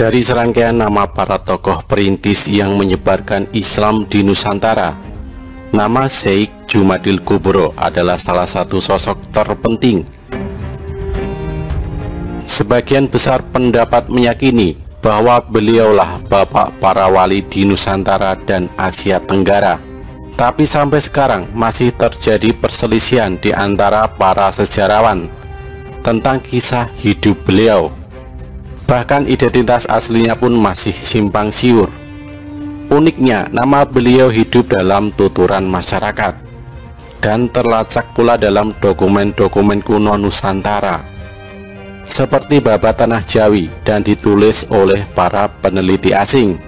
Dari serangkaian nama para tokoh perintis yang menyebarkan Islam di Nusantara, nama Syekh Jumadil Kubro adalah salah satu sosok terpenting. Sebagian besar pendapat meyakini bahwa beliaulah bapak para wali di Nusantara dan Asia Tenggara. Tapi sampai sekarang masih terjadi perselisihan di antara para sejarawan tentang kisah hidup beliau. Bahkan identitas aslinya pun masih simpang siur. Uniknya, nama beliau hidup dalam tuturan masyarakat dan terlacak pula dalam dokumen-dokumen kuno Nusantara seperti Babat Tanah Jawi dan ditulis oleh para peneliti asing.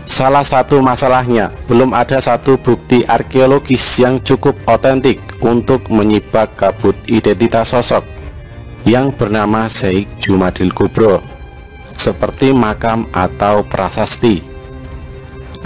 Salah satu masalahnya, belum ada satu bukti arkeologis yang cukup otentik untuk menyibak kabut identitas sosok yang bernama Syekh Jumadil Kubro, seperti makam atau prasasti.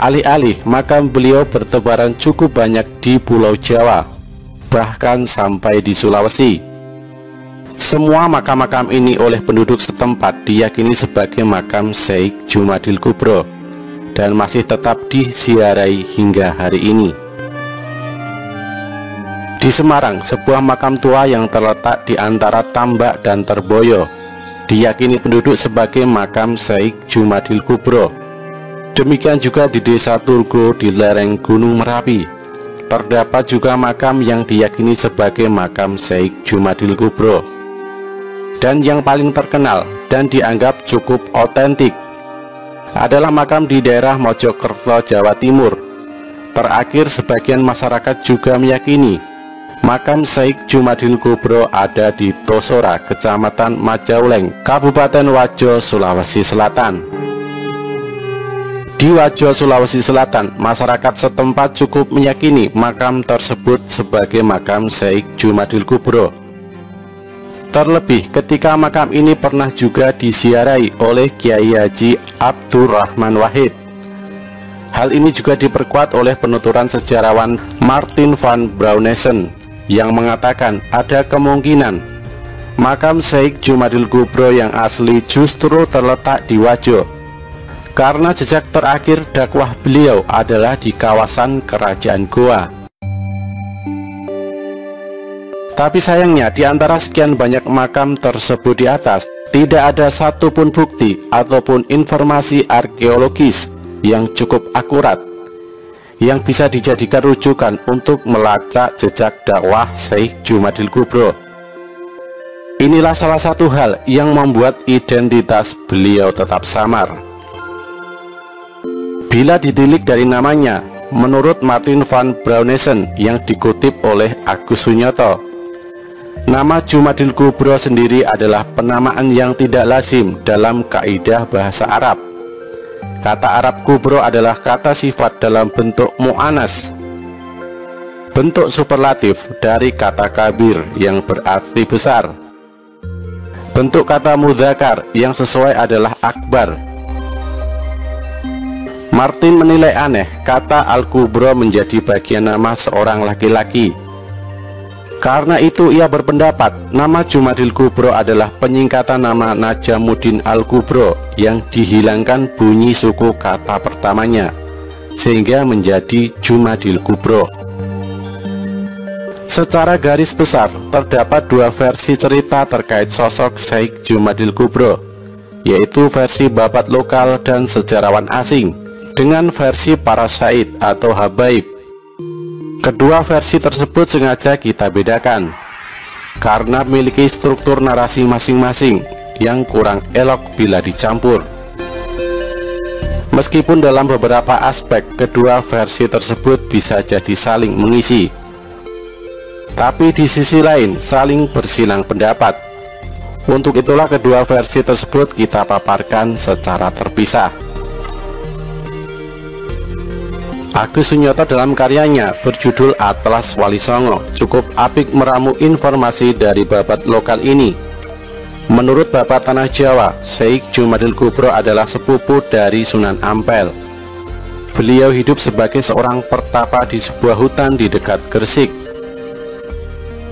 Alih-alih, makam beliau bertebaran cukup banyak di Pulau Jawa, bahkan sampai di Sulawesi. Semua makam-makam ini oleh penduduk setempat diyakini sebagai makam Syekh Jumadil Kubro dan masih tetap disiarai hingga hari ini. Di Semarang, sebuah makam tua yang terletak di antara Tambak dan Terboyo diyakini penduduk sebagai makam Syekh Jumadil Kubro. Demikian juga di Desa Turgo di lereng Gunung Merapi terdapat juga makam yang diyakini sebagai makam Syekh Jumadil Kubro. Dan yang paling terkenal dan dianggap cukup otentik adalah makam di daerah Mojokerto, Jawa Timur. Terakhir, sebagian masyarakat juga meyakini makam Syekh Jumadil Kubro ada di Tosora, Kecamatan Majauleng, Kabupaten Wajo, Sulawesi Selatan. Di Wajo, Sulawesi Selatan, masyarakat setempat cukup meyakini makam tersebut sebagai makam Syekh Jumadil Kubro. Terlebih ketika makam ini pernah juga disiarai oleh Kiai Haji Abdurrahman Wahid. Hal ini juga diperkuat oleh penuturan sejarawan Martin van Braunesen yang mengatakan ada kemungkinan makam Syekh Jumadil Kubro yang asli justru terletak di Wajo, karena jejak terakhir dakwah beliau adalah di kawasan Kerajaan Goa. Tapi sayangnya, di antara sekian banyak makam tersebut di atas, tidak ada satupun bukti ataupun informasi arkeologis yang cukup akurat yang bisa dijadikan rujukan untuk melacak jejak dakwah Syekh Jumadil Kubro. Inilah salah satu hal yang membuat identitas beliau tetap samar. Bila ditilik dari namanya, menurut Martin van Braunesen yang dikutip oleh Agus Sunyoto, nama Jumadil Kubro sendiri adalah penamaan yang tidak lazim dalam kaidah bahasa Arab. Kata Arab kubro adalah kata sifat dalam bentuk mu'anas, bentuk superlatif dari kata kabir yang berarti besar. Bentuk kata mudzakkar yang sesuai adalah akbar. Martin menilai aneh kata Al-Kubro menjadi bagian nama seorang laki-laki. Karena itu ia berpendapat nama Jumadil Kubro adalah penyingkatan nama Najamuddin Al-Kubro yang dihilangkan bunyi suku kata pertamanya sehingga menjadi Jumadil Kubro. Secara garis besar terdapat dua versi cerita terkait sosok Syekh Jumadil Kubro, yaitu versi babat lokal dan sejarawan asing dengan versi para syaid atau habaib. Kedua versi tersebut sengaja kita bedakan karena memiliki struktur narasi masing-masing yang kurang elok bila dicampur. Meskipun dalam beberapa aspek kedua versi tersebut bisa jadi saling mengisi, tapi di sisi lain saling bersilang pendapat. Untuk itulah kedua versi tersebut kita paparkan secara terpisah. Agus Sunyoto dalam karyanya berjudul Atlas Wali Songo cukup apik meramu informasi dari babat lokal ini. Menurut Babat Tanah Jawa, Syekh Jumadil Kubro adalah sepupu dari Sunan Ampel. Beliau hidup sebagai seorang pertapa di sebuah hutan di dekat Gresik.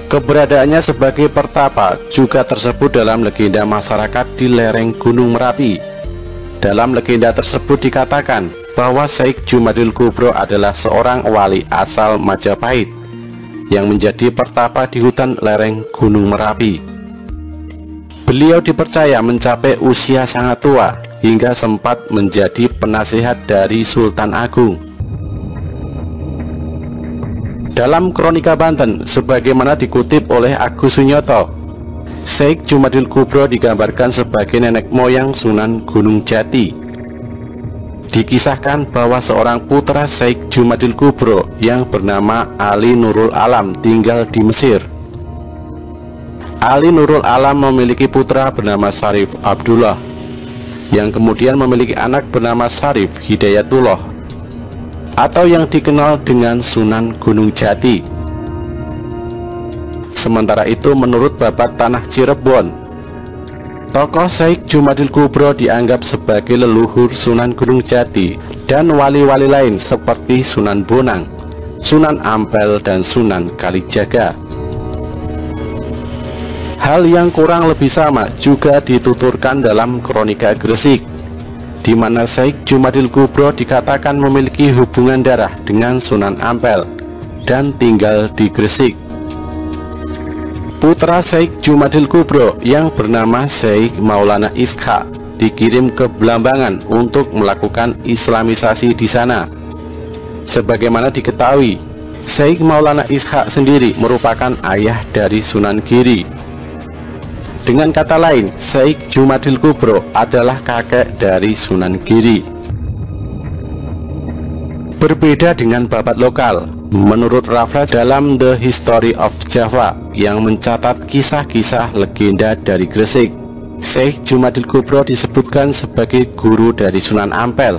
Keberadaannya sebagai pertapa juga tersebut dalam legenda masyarakat di lereng Gunung Merapi Dalam legenda tersebut dikatakan bahwa Syekh Jumadil Kubro adalah seorang wali asal Majapahit yang menjadi pertapa di hutan lereng Gunung Merapi. Beliau dipercaya mencapai usia sangat tua hingga sempat menjadi penasihat dari Sultan Agung. Dalam Kronika Banten, sebagaimana dikutip oleh Agus Sunyoto, Syekh Jumadil Kubro digambarkan sebagai nenek moyang Sunan Gunung Jati. Dikisahkan bahwa seorang putra Syekh Jumadil Kubro yang bernama Ali Nurul Alam tinggal di Mesir. Ali Nurul Alam memiliki putra bernama Syarif Abdullah, yang kemudian memiliki anak bernama Syarif Hidayatullah, atau yang dikenal dengan Sunan Gunung Jati. Sementara itu, menurut Babat Tanah Cirebon, tokoh Syekh Jumadil Kubro dianggap sebagai leluhur Sunan Gunung Jati dan wali-wali lain seperti Sunan Bonang, Sunan Ampel, dan Sunan Kalijaga. Hal yang kurang lebih sama juga dituturkan dalam Kronika Gresik, di mana Syekh Jumadil Kubro dikatakan memiliki hubungan darah dengan Sunan Ampel dan tinggal di Gresik. Putra Syekh Jumadil Kubro yang bernama Syekh Maulana Ishaq dikirim ke Blambangan untuk melakukan islamisasi di sana. Sebagaimana diketahui, Syekh Maulana Ishaq sendiri merupakan ayah dari Sunan Giri. Dengan kata lain, Syekh Jumadil Kubro adalah kakek dari Sunan Giri. Berbeda dengan babat lokal, menurut Raffles dalam The History of Java yang mencatat kisah-kisah legenda dari Gresik, Syekh Jumadil Kubro disebutkan sebagai guru dari Sunan Ampel,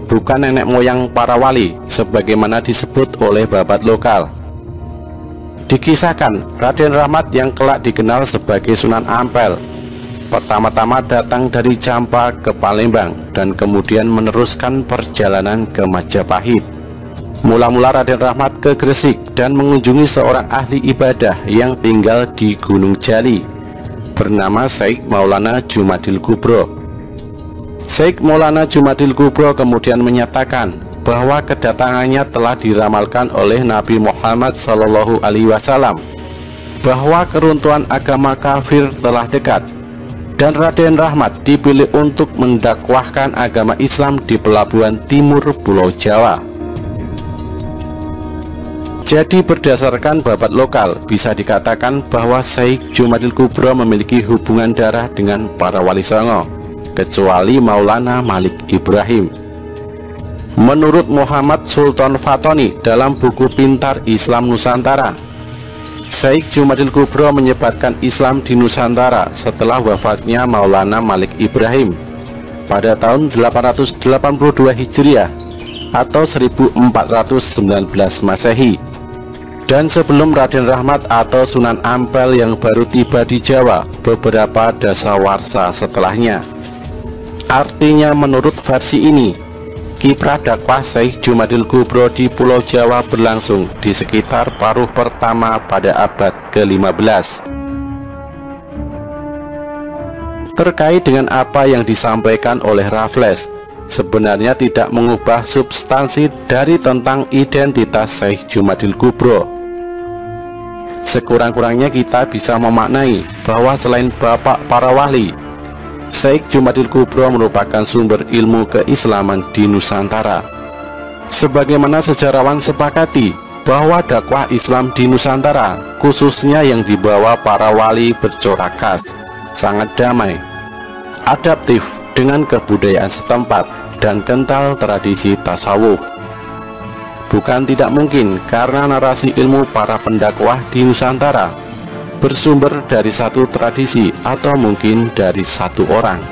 bukan nenek moyang para wali sebagaimana disebut oleh babat lokal. Dikisahkan Raden Rahmat yang kelak dikenal sebagai Sunan Ampel pertama-tama datang dari Campa ke Palembang dan kemudian meneruskan perjalanan ke Majapahit. Mula-mula Raden Rahmat ke Gresik dan mengunjungi seorang ahli ibadah yang tinggal di Gunung Jali bernama Syekh Maulana Jumadil Kubro. Syekh Maulana Jumadil Kubro kemudian menyatakan bahwa kedatangannya telah diramalkan oleh Nabi Muhammad SAW, bahwa keruntuhan agama kafir telah dekat, dan Raden Rahmat dipilih untuk mendakwahkan agama Islam di pelabuhan timur Pulau Jawa. Jadi berdasarkan babat lokal, bisa dikatakan bahwa Syekh Jumadil Kubro memiliki hubungan darah dengan para wali songo, kecuali Maulana Malik Ibrahim. Menurut Muhammad Sultan Fatoni dalam buku Pintar Islam Nusantara, Syekh Jumadil Kubro menyebarkan Islam di Nusantara setelah wafatnya Maulana Malik Ibrahim pada tahun 882 Hijriah atau 1419 Masehi, dan sebelum Raden Rahmat atau Sunan Ampel yang baru tiba di Jawa beberapa dasawarsa setelahnya. Artinya, menurut versi ini, kiprah dakwah Syekh Jumadil Kubro di Pulau Jawa berlangsung di sekitar paruh pertama pada abad ke-15. Terkait dengan apa yang disampaikan oleh Raffles, sebenarnya tidak mengubah substansi dari tentang identitas Syekh Jumadil Kubro. Sekurang-kurangnya kita bisa memaknai bahwa selain bapak para wali, Syekh Jumadil Kubro merupakan sumber ilmu keislaman di Nusantara. Sebagaimana sejarawan sepakati bahwa dakwah Islam di Nusantara, khususnya yang dibawa para wali, bercorak khas, sangat damai, adaptif dengan kebudayaan setempat, dan kental tradisi tasawuf. Bukan tidak mungkin karena narasi ilmu para pendakwah di Nusantara bersumber dari satu tradisi atau mungkin dari satu orang.